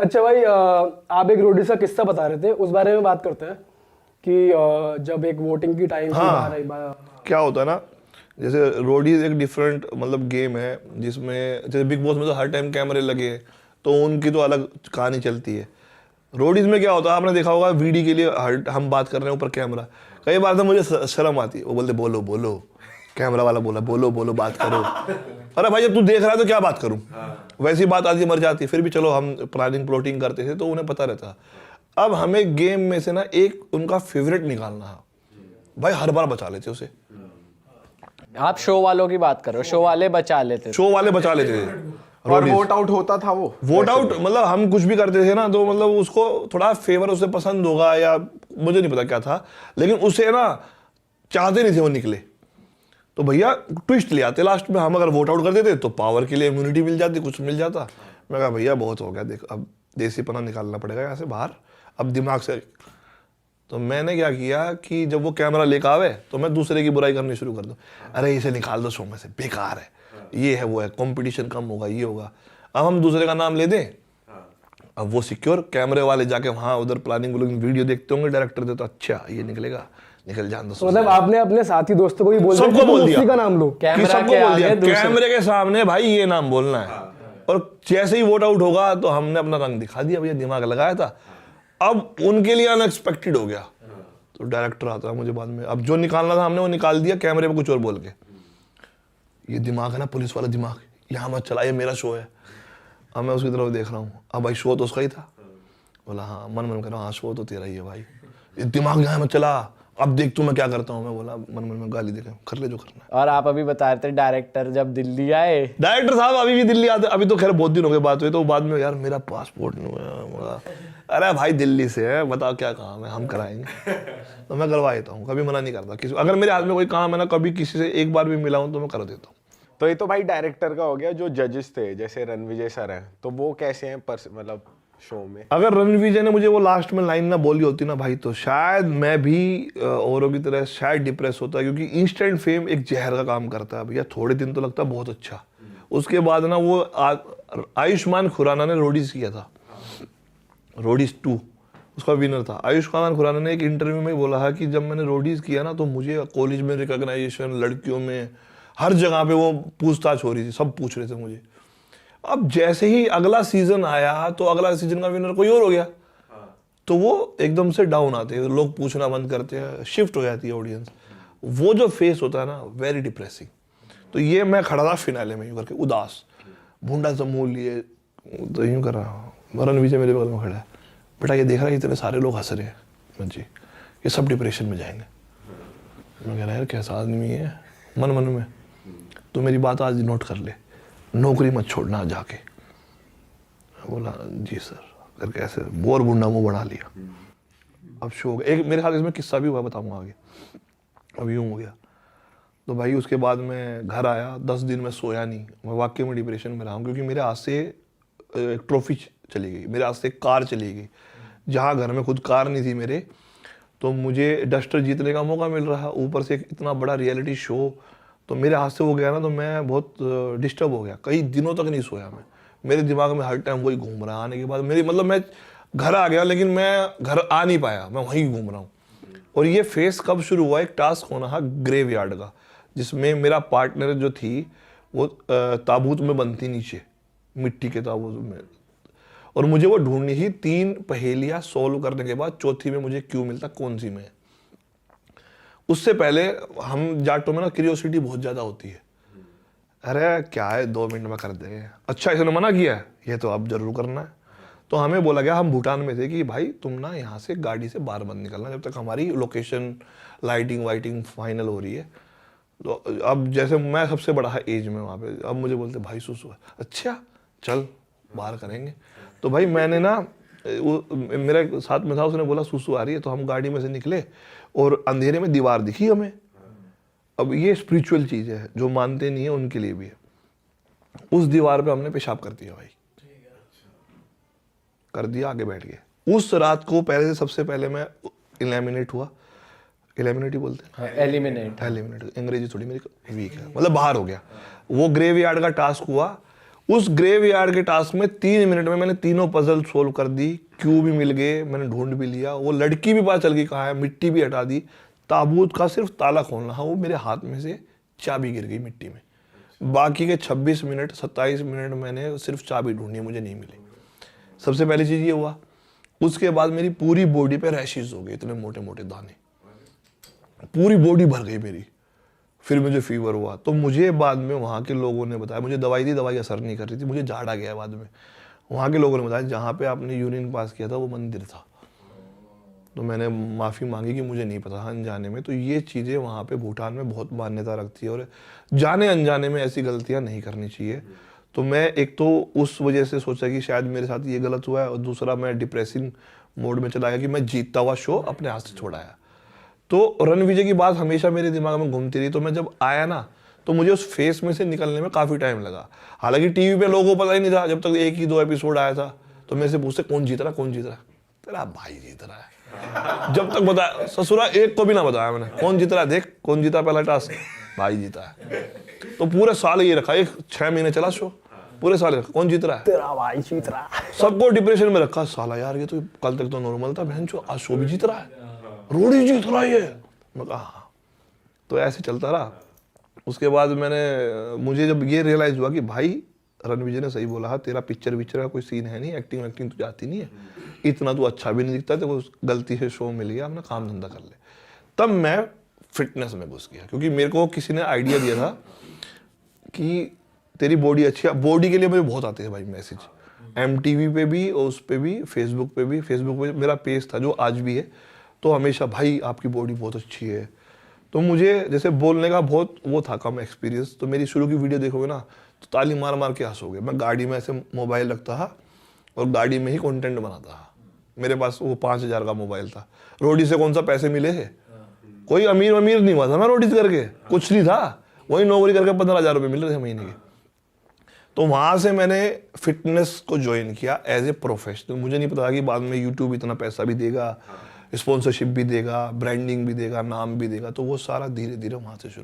अच्छा भाई, आप एक रोडीज का किस्सा बता रहे थे, उस बारे में बात करते हैं कि जब एक वोटिंग की टाइम हाँ, क्या होता है ना, जैसे रोडीज एक डिफरेंट मतलब गेम है जिसमें जैसे बिग बॉस में तो हर टाइम कैमरे लगे हैं, तो उनकी तो अलग कहानी चलती है। रोडीज में क्या होता है, आपने देखा होगा वीडियो के लिए हम बात कर रहे हैं ऊपर कैमरा, कई बार तो मुझे शर्म आती है, वो बोलते बोलो बोलो, कैमरा वाला बोला बोलो बोलो बात करो। अरे भाई जब तू देख रहा है तो क्या बात करूं, वैसी बात आती मर जाती है। फिर भी चलो हम प्लानिंग प्लॉटिंग करते थे तो उन्हें पता रहता। अब हमें गेम में से ना एक उनका फेवरेट निकालना है, भाई हर बार बचा लेते उसे। आप शो वालों की बात कर रहे हो, शो वाले बचा लेते शो वाले बचा लेते थे। और वोट आउट होता था वो, वोट आउट मतलब हम कुछ भी करते थे ना तो मतलब उसको थोड़ा फेवर उसे पसंद होगा या मुझे नहीं पता क्या था, लेकिन उसे ना चाहते नहीं थे वो निकले, तो भैया ट्विस्ट ले आते लास्ट में। हम अगर वोट आउट कर देते तो पावर के लिए इम्यूनिटी मिल जाती, कुछ मिल जाता। मैं कहा भैया बहुत हो गया, देख अब देसीपना निकालना पड़ेगा यहाँ से बाहर, अब दिमाग से। तो मैंने क्या किया कि जब वो कैमरा लेकर आवे तो मैं दूसरे की बुराई करनी शुरू कर दूं, अरे इसे निकाल दो शो में से, बेकार है, ये है वो है, कंपटीशन कम होगा, ये होगा। अब हम दूसरे का नाम ले दें, अब वो सिक्योर कैमरे वाले जाके वहाँ उधर प्लानिंग वीडियो देखते होंगे, डायरेक्टर दे तो अच्छा ये निकलेगा, निकल जान दो। मतलब आपने अपने साथी दोस्तों को भी बोल दिया, सबको बोल दिया, उसी का नाम लो, सबको बोल दिया कैमरे के सामने भाई ये नाम बोलना है। और जैसे ही वोट आउट होगा तो हमने अपना रंग दिखा दिया, भैया दिमाग लगाया था। अब उनके लिए अनएक्सपेक्टेड हो गया, तो डायरेक्टर आता है मुझे बाद में, अब जो निकालना था हमने वो निकाल दिया कैमरे पे कुछ और बोल के। ये दिमाग है ना पुलिस वाला दिमाग, यहाँ मत चला, ये मेरा शो है। अब मैं उसकी तरफ देख रहा हूँ, अब भाई शो तो उसका ही था। बोला हाँ, मन मन कर रहा हूँ, हाँ शो तो तेरा ही है भाई, ये दिमाग यहाँ मत चला, अब देख तू मैं क्या करता हूँ। मैं बोला मन मन में गाली देकर कर ले जो करना है। और आप अभी बता रहे थे डायरेक्टर जब दिल्ली आए, डायरेक्टर साहब अभी भी दिल्ली आते, अभी तो खैर बहुत दिन हो गए बात हुई, तो बाद में यार मेरा पासपोर्ट नहीं हुआ। अरे भाई दिल्ली से है, बताओ क्या काम है, हम कराएंगे। तो मैं करवा देता हूँ, कभी मना नहीं करता किसी, अगर मेरे हाथ में कोई काम है ना, कभी किसी से एक बार भी मिला हूँ तो मैं कर देता हूँ। तो ये तो भाई डायरेक्टर का हो गया। जो जजेस थे जैसे रणविजय सर हैं, तो वो कैसे हैं मतलब शो में? अगर रणविजय ने मुझे वो लास्ट में लाइन ना बोली होती ना भाई, तो शायद मैं भी औरों की तरह शायद डिप्रेस होता, क्योंकि इंस्टेंट फेम एक जहर का काम करता है भैया। थोड़े दिन तो लगता है बहुत अच्छा, उसके बाद ना वो आयुष्मान खुराना ने रोडीज किया था, रोडीज 2 उसका विनर था। आयुष्मान खुराना ने एक इंटरव्यू में बोला है कि जब मैंने रोडीज किया ना तो मुझे कॉलेज में रिकॉग्नाइजेशन, लड़कियों में हर जगह पे वो पूछताछ हो रही थी, सब पूछ रहे थे मुझे। अब जैसे ही अगला सीजन आया तो अगला सीजन का विनर कोई और हो गया, तो वो एकदम से डाउन आते हैं, लोग पूछना बंद करते हैं, शिफ्ट हो जाती है ऑडियंस। वो जो फेस होता है ना वेरी डिप्रेसिंग। तो ये मैं खड़ा था फिनाले में यूं करके उदास, भूडा सा मुंह लिए, तो यूं कर रहा हूँ। रणविजय मेरे बगल में खड़ा है, बेटा ये देख रहा है इतने सारे लोग हंस रहे हैं जी, ये सब डिप्रेशन में जाएंगे। मैं कह रहा यार कैसा आदमी है, मन मन में। तो मेरी बात आज नोट कर ले, नौकरी मत छोड़ना जाके। बोला जी सर करके ऐसे बोर बुंडा मुंह बढ़ा लिया। अब शो एक मेरे साथ इसमें किस्सा भी हुआ, बताऊंगा आगे। अब यूं हो गया तो भाई उसके बाद मैं घर आया, 10 दिन में सोया नहीं, मैं वाकई में डिप्रेशन में रहा हूँ, क्योंकि मेरे हाथ से एक ट्रॉफी चली गई, मेरे हाथ से एक कार चली गई, जहाँ घर में खुद कार नहीं थी मेरे, तो मुझे डस्टर जीतने का मौका मिल रहा, ऊपर से एक इतना बड़ा रियलिटी शो, तो मेरे हाथ से वो गया ना, तो मैं बहुत डिस्टर्ब हो गया, कई दिनों तक नहीं सोया मैं। मेरे दिमाग में हर टाइम वही घूम रहा। आने के बाद मेरी मतलब मैं घर आ गया लेकिन मैं घर आ नहीं पाया, मैं वहीं घूम रहा हूँ। और ये फेस कब शुरू हुआ, एक टास्क होना है ग्रेव यार्ड का, जिसमें मेरा पार्टनर जो थी वो ताबूत में बनती नीचे, मिट्टी के ताबूत में, और मुझे वो ढूंढनी थी। 3 पहेलियाँ सोल्व करने के बाद चौथी में मुझे क्यों मिलता कौन सी में। उससे पहले हम जाटों में ना क्यूरियोसिटी बहुत ज़्यादा होती है, अरे क्या है 2 मिनट में कर देंगे, अच्छा इसने मना किया है ये तो अब जरूर करना है। तो हमें बोला गया, हम भूटान में थे, कि भाई तुम ना यहाँ से गाड़ी से बाहर मत निकलना जब तक हमारी लोकेशन लाइटिंग वाइटिंग फाइनल हो रही है। तो अब जैसे मैं सबसे बड़ा है एज में वहाँ पे, अब मुझे बोलते भाई सुसु है, अच्छा चल बाहर करेंगे। तो भाई मैंने ना मेरा साथ में था, उसने बोला सुसु आ रही है, तो हम गाड़ी में से निकले और अंधेरे में दीवार दिखी हमें। अब ये स्पिरिचुअल चीज़ है, जो मानते नहीं है उनके लिए भी है। उस दीवार पे हमने पेशाब कर दिया भाई, कर दिया, आगे बैठ गए। उस रात को पहले से सबसे पहले मैं एलिमिनेट हुआ, एलिमिनेट ही बोलते हैं, एलिमिनेट, अंग्रेजी थोड़ी मेरी वीक है, मतलब बाहर हो गया। वो ग्रेव यार्ड का टास्क हुआ, उस ग्रेव यार्ड के टास्क में 3 मिनट में मैंने तीनों पजल सोल्व कर दी, क्यू भी मिल गए, मैंने ढूंढ भी लिया, वो लड़की भी पता चल गई कहाँ है, मिट्टी भी हटा दी, ताबूत का सिर्फ ताला खोलना है, वो मेरे हाथ में से चाबी गिर गई मिट्टी में। बाकी के 26 मिनट 27 मिनट मैंने सिर्फ चाबी ढूंढी, मुझे नहीं मिली। सबसे पहली चीज़ ये हुआ। उसके बाद मेरी पूरी बॉडी पे रैशेज हो गए, इतने मोटे मोटे दाने, पूरी बॉडी भर गई मेरी। फिर मुझे फीवर हुआ, तो मुझे बाद में वहाँ के लोगों ने बताया, मुझे दवाई दी, दवाई असर नहीं कर रही थी, मुझे झाड़ा गया बाद में। वहाँ के लोगों ने बताया जहाँ पे आपने यूरिन पास किया था वो मंदिर था। तो मैंने माफ़ी मांगी कि मुझे नहीं पता अनजाने में। तो ये चीज़ें वहाँ पे भूटान में बहुत मान्यता रखती है और जाने अनजाने में ऐसी गलतियाँ नहीं करनी चाहिए। तो मैं एक तो उस वजह से सोचा कि शायद मेरे साथ ये गलत हुआ है, और दूसरा मैं डिप्रेसिंग मोड में चला गया कि मैं जीतता हुआ शो अपने हाथ से छोड़ाया। तो रणविजय की बात हमेशा मेरे दिमाग में घूमती रही। तो मैं जब आया ना, तो मुझे उस फेस में से निकलने में काफ़ी टाइम लगा। हालांकि टीवी पे लोगों को पता ही नहीं था, जब तक 1 ही 2 एपिसोड आया था तो मेरे से पूछते कौन जीत रहा, कौन जीत रहा है? तेरा भाई जीत रहा है। जब तक बताया ससुरा एक को भी ना बताया मैंने, कौन जीत रहा है, देख कौन जीता पहला टास्क, भाई जीता है। तो पूरे साल ये रखा, 6 महीने चला शो, पूरे साल रखा कौन जीत रहा है, तेरा भाई जीत रहा है। सबको डिप्रेशन में रखा। साला यार ये तो कल तक तो नॉर्मल था, बहन चो आज शो भी जीत रहा है, रोडी जीत रहा है ये। मैं कहा हाँ। तो ऐसे चलता रहा। उसके बाद मुझे जब ये रियलाइज हुआ कि भाई रणविजय ने सही बोला, तेरा पिक्चर का कोई सीन है नहीं, एक्टिंग तो जाती नहीं है, इतना तो अच्छा भी नहीं दिखता, तो गलती से शो मिल गया, अपना काम धंधा कर ले। तब मैं फिटनेस में घुस गया, क्योंकि मेरे को किसी ने आइडिया दिया था कि तेरी बॉडी अच्छी है। बॉडी के लिए मुझे बहुत आते हैं भाई मैसेज, MTV पे भी और उस पे भी, फेसबुक पे मेरा पेज था जो आज भी है। तो हमेशा भाई आपकी बॉडी बहुत अच्छी है। तो मुझे जैसे बोलने का बहुत वो था कम एक्सपीरियंस। तो मेरी शुरू की वीडियो देखोगे ना तो ताली मार मार के हंसोगे। मैं गाड़ी में ऐसे मोबाइल रखता था और गाड़ी में ही कंटेंट बनाता था। मेरे पास वो 5000 का मोबाइल था। रोडी से कौन सा पैसे मिले है, कोई अमीर नहीं हुआ था मैं रोडी करके, कुछ नहीं था, वही नौकरी करके 15,000 रुपये मिल रहे थे महीने के। तो वहाँ से मैंने फिटनेस को ज्वाइन किया एज ए प्रोफेशनल। मुझे नहीं पता कि बाद में यूट्यूब इतना पैसा भी देगा, स्पॉन्सरशिप भी देगा, ब्रांडिंग भी देगा, नाम भी देगा। तो वो सारा धीरे धीरे वहाँ से शुरू